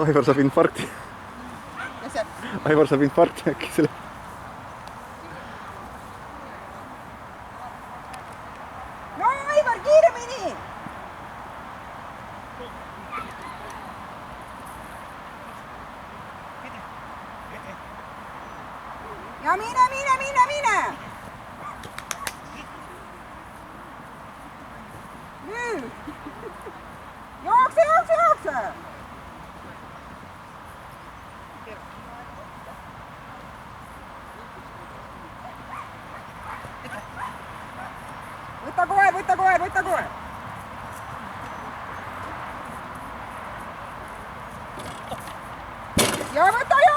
Aivar saab infarkti. Aivar saab infarkti äkki selle. No Aivar, kiiremini! Ja mine! Nüüd! Jookse! Võta kohe! Ja võta ja!